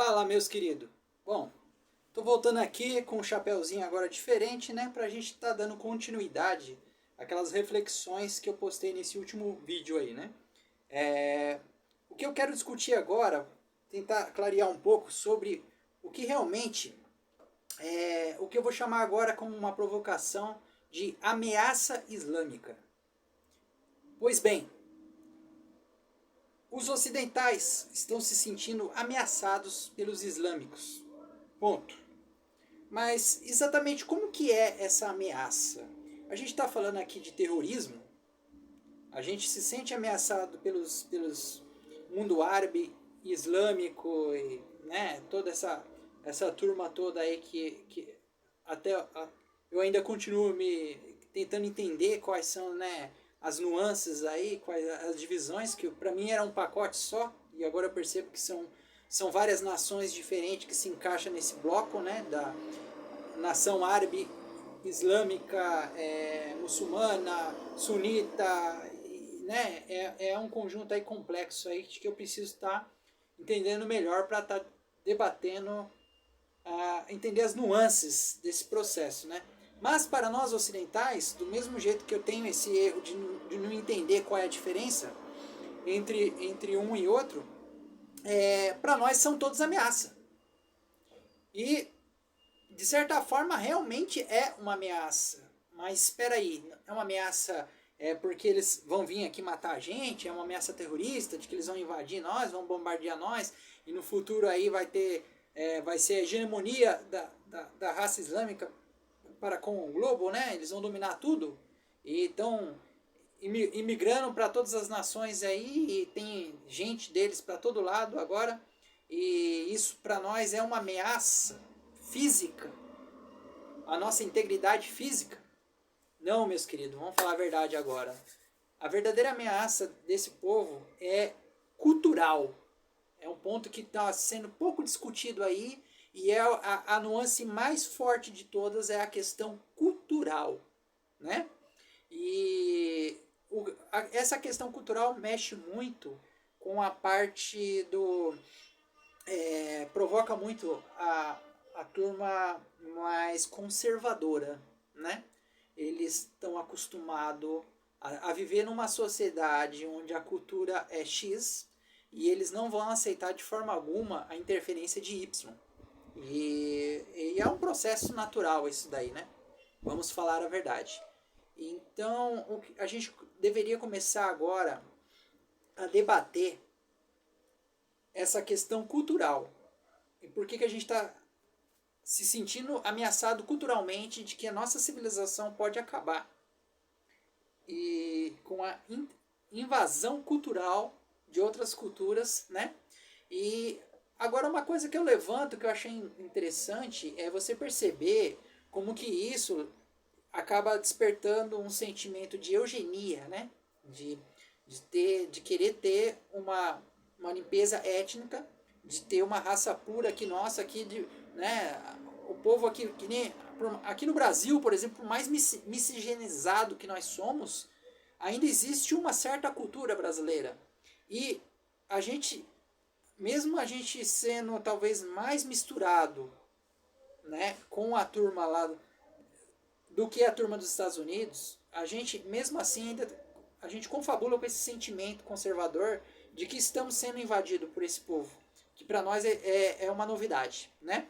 Fala, meus queridos. Bom, tô voltando aqui com um chapéuzinho agora diferente, né? Pra gente tá dando continuidade àquelas reflexões que eu postei nesse último vídeo aí, né? O que eu quero discutir agora, tentar clarear um pouco sobre o que realmente o que eu vou chamar agora como uma provocação de ameaça islâmica. Pois bem, os ocidentais estão se sentindo ameaçados pelos islâmicos. Ponto. Mas exatamente como que é essa ameaça? A gente está falando aqui de terrorismo, a gente se sente ameaçado pelos mundo árabe, islâmico, e, né, toda essa turma toda aí que até eu ainda continuo me tentando entender quais são, né, as nuances aí, quais as divisões, que para mim era um pacote só, e agora eu percebo que são várias nações diferentes que se encaixam nesse bloco, né, da nação árabe, islâmica, muçulmana, sunita, né? É um conjunto aí complexo aí que eu preciso estar entendendo melhor para estar debatendo, entender as nuances desse processo, né? Mas para nós ocidentais, do mesmo jeito que eu tenho esse erro de não entender qual é a diferença entre um e outro, para nós são todos ameaça. E de certa forma, realmente é uma ameaça. Mas espera aí, é uma ameaça porque eles vão vir aqui matar a gente? É uma ameaça terrorista de que eles vão invadir nós, vão bombardear nós e no futuro aí vai ser a hegemonia da raça islâmica para com o globo, né? Eles vão dominar tudo e estão imigrando para todas as nações aí e tem gente deles para todo lado agora e isso para nós é uma ameaça física, a nossa integridade física? Não, meus queridos, vamos falar a verdade agora. A verdadeira ameaça desse povo é cultural. É um ponto que está sendo pouco discutido aí e é a nuance mais forte de todas é a questão cultural, né? E essa questão cultural mexe muito com a parte do provoca muito a turma mais conservadora, né? Eles estão acostumados a viver numa sociedade onde a cultura é X e eles não vão aceitar de forma alguma a interferência de Y. E é um processo natural isso daí, né? Vamos falar a verdade. Então, a gente deveria começar agora a debater essa questão cultural. E por que a gente está se sentindo ameaçado culturalmente de que a nossa civilização pode acabar. E com a invasão cultural de outras culturas, né? E agora uma coisa que eu levanto, que eu achei interessante, é você perceber como que isso acaba despertando um sentimento de eugenia, né? De querer ter uma limpeza étnica, de ter uma raça pura aqui nossa, aqui de, né, o povo aqui, que nem, aqui no Brasil, por exemplo, mais miscigenizado que nós somos, ainda existe uma certa cultura brasileira. E a gente, mesmo a gente sendo talvez mais misturado, né, com a turma lá do que a turma dos Estados Unidos, a gente, mesmo assim, ainda a gente confabula com esse sentimento conservador de que estamos sendo invadidos por esse povo, que para nós é uma novidade, né?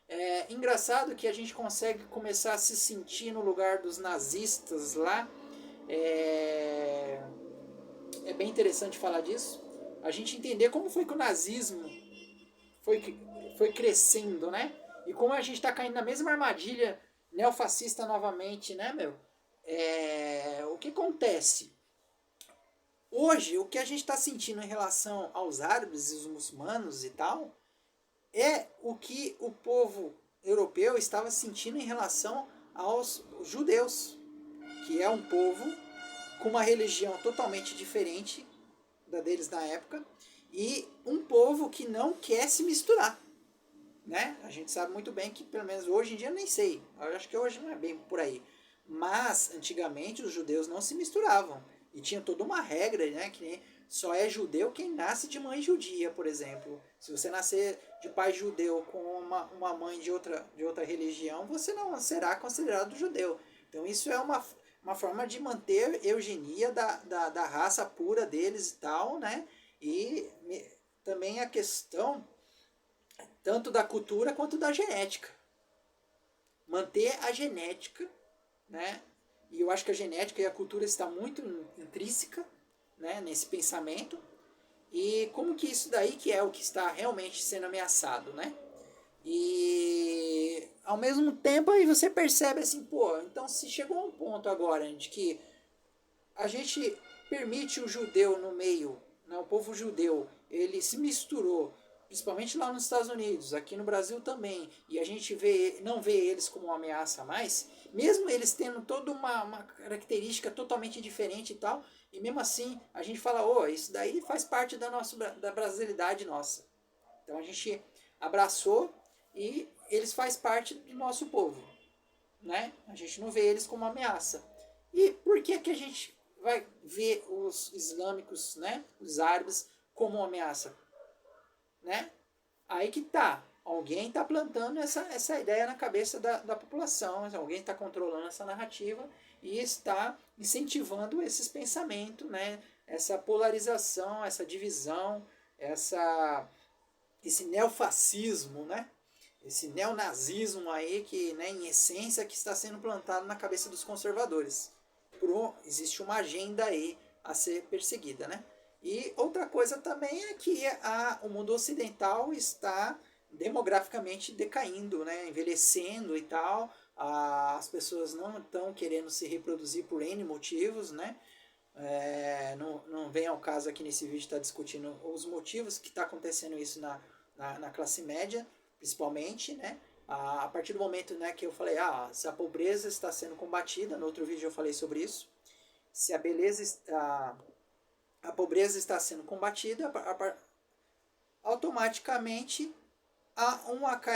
É engraçado que a gente consegue começar a se sentir no lugar dos nazistas lá. É bem interessante falar disso. A gente entender como foi que o nazismo foi, foi crescendo, né? E como a gente está caindo na mesma armadilha neofascista novamente, né, meu? O que acontece? Hoje, o que a gente está sentindo em relação aos árabes e os muçulmanos e tal, é o que o povo europeu estava sentindo em relação aos judeus, que é um povo com uma religião totalmente diferente da deles na época, e um povo que não quer se misturar. Né? A gente sabe muito bem que, pelo menos hoje em dia, eu nem sei. Eu acho que hoje não é bem por aí. Mas, antigamente, os judeus não se misturavam. E tinha toda uma regra, né? Que nem só é judeu quem nasce de mãe judia, por exemplo. Se você nascer de pai judeu com uma mãe de outra religião, você não será considerado judeu. Então isso é uma forma de manter eugenia da raça pura deles e tal, né? E também a questão tanto da cultura quanto da genética. Manter a genética, né? E eu acho que a genética e a cultura está muito intrínseca, né, nesse pensamento. E como que isso daí que é o que está realmente sendo ameaçado, né? E ao mesmo tempo aí você percebe assim, pô, então se chegou a um ponto agora de que a gente permite o judeu no meio, né, o povo judeu, ele se misturou, principalmente lá nos Estados Unidos, aqui no Brasil também, e a gente não vê eles como uma ameaça mais, mesmo eles tendo toda uma característica totalmente diferente e tal, e mesmo assim a gente fala, oh, isso daí faz parte da brasilidade nossa. Então a gente abraçou e eles fazem parte do nosso povo, né? A gente não vê eles como uma ameaça. E por que a gente vai ver os islâmicos, né, os árabes, como uma ameaça? Né? Aí que tá. Alguém está plantando essa ideia na cabeça da população, alguém está controlando essa narrativa e está incentivando esses pensamentos, né? Essa polarização, essa divisão, esse neofascismo, né? Esse neonazismo aí que, né, em essência, que está sendo plantado na cabeça dos conservadores. Existe uma agenda aí a ser perseguida, né? E outra coisa também é que o mundo ocidental está demograficamente decaindo, né? Envelhecendo e tal. As pessoas não estão querendo se reproduzir por N motivos, né? Não vem ao caso aqui nesse vídeo estar discutindo os motivos que está acontecendo isso na classe média, principalmente, né? A partir do momento, né, que eu falei, se a pobreza está sendo combatida, no outro vídeo eu falei sobre isso, se a pobreza está sendo combatida, automaticamente há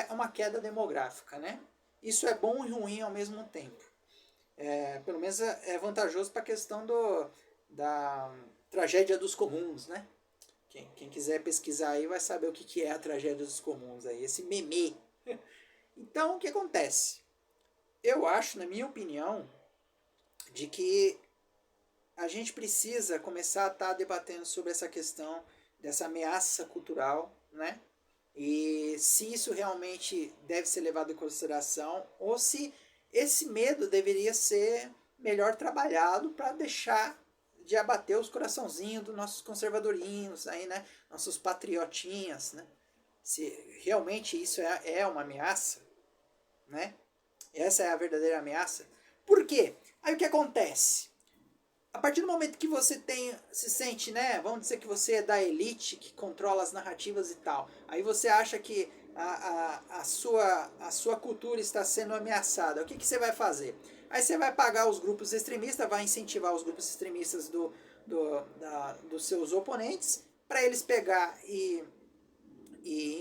uma queda demográfica, né? Isso é bom e ruim ao mesmo tempo. Pelo menos é vantajoso para a questão da tragédia dos comuns, né? Quem quiser pesquisar aí vai saber o que é a tragédia dos comuns, aí, esse meme. Então, o que acontece? Eu acho, na minha opinião, de que a gente precisa começar a estar debatendo sobre essa questão dessa ameaça cultural, né? E se isso realmente deve ser levado em consideração ou se esse medo deveria ser melhor trabalhado para deixar de abater os coraçãozinhos dos nossos conservadorinhos aí, né? Nossos patriotinhas, né? Se realmente isso é uma ameaça, né? Essa é a verdadeira ameaça. Por quê? Aí o que acontece? A partir do momento que você se sente, né? Vamos dizer que você é da elite, que controla as narrativas e tal. Aí você acha que a sua cultura está sendo ameaçada. O que você vai fazer? Aí você vai pagar os grupos extremistas, vai incentivar os grupos extremistas dos seus oponentes, para eles pegar e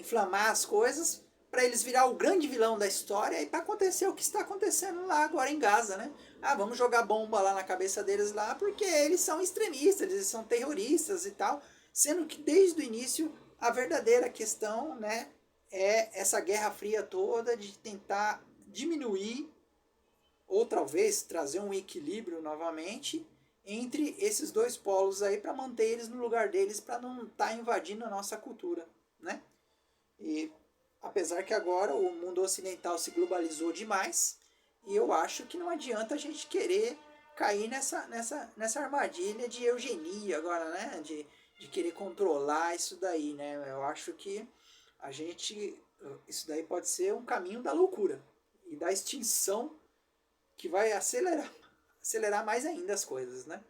inflamar as coisas, para eles virar o grande vilão da história e para acontecer o que está acontecendo lá agora em Gaza, né? Vamos jogar bomba lá na cabeça deles lá, porque eles são extremistas, eles são terroristas e tal, sendo que desde o início a verdadeira questão, né, é essa guerra fria toda de tentar diminuir ou talvez trazer um equilíbrio novamente entre esses dois polos aí para manter eles no lugar deles, para não estar invadindo a nossa cultura, né? E apesar que agora o mundo ocidental se globalizou demais, e eu acho que não adianta a gente querer cair nessa armadilha de eugenia agora, né? De querer controlar isso daí, né? Eu acho que isso daí pode ser um caminho da loucura e da extinção que vai acelerar mais ainda as coisas, né?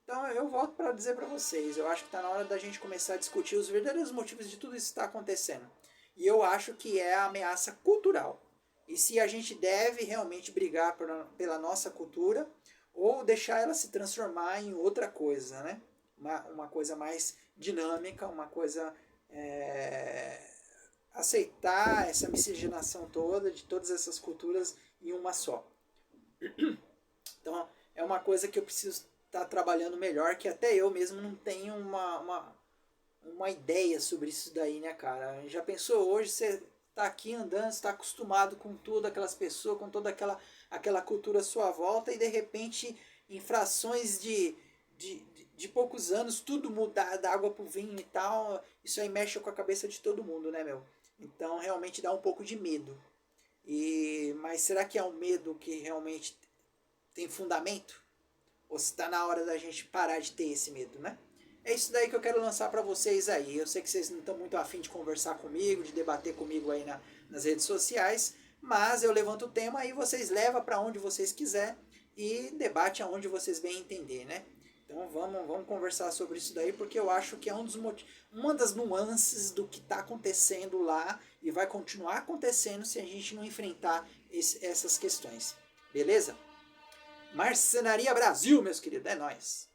Então eu volto para dizer para vocês, eu acho que está na hora da gente começar a discutir os verdadeiros motivos de tudo isso que está acontecendo. E eu acho que é a ameaça cultural. E se a gente deve realmente brigar pela nossa cultura ou deixar ela se transformar em outra coisa, né? Uma coisa mais dinâmica, uma coisa... aceitar essa miscigenação toda de todas essas culturas em uma só. Então é uma coisa que eu preciso tá trabalhando melhor, que até eu mesmo não tenho uma ideia sobre isso daí, né, cara? Já pensou hoje, você tá aqui andando, você tá acostumado com tudo, aquelas pessoas, com toda aquela cultura à sua volta, e de repente, em frações de poucos anos, tudo mudar da água pro vinho e tal, isso aí mexe com a cabeça de todo mundo, né, meu? Então, realmente dá um pouco de medo. Mas será que é um medo que realmente tem fundamento? Ou se está na hora da gente parar de ter esse medo, né? É isso daí que eu quero lançar para vocês aí. Eu sei que vocês não estão muito afim de conversar comigo, de debater comigo aí nas redes sociais, mas eu levanto o tema e vocês levam para onde vocês quiser e debate aonde vocês bem entender, né? Então vamos conversar sobre isso daí, porque eu acho que é uma das nuances do que está acontecendo lá e vai continuar acontecendo se a gente não enfrentar essas questões. Beleza? Marcenaria Brasil, meus queridos, é nóis!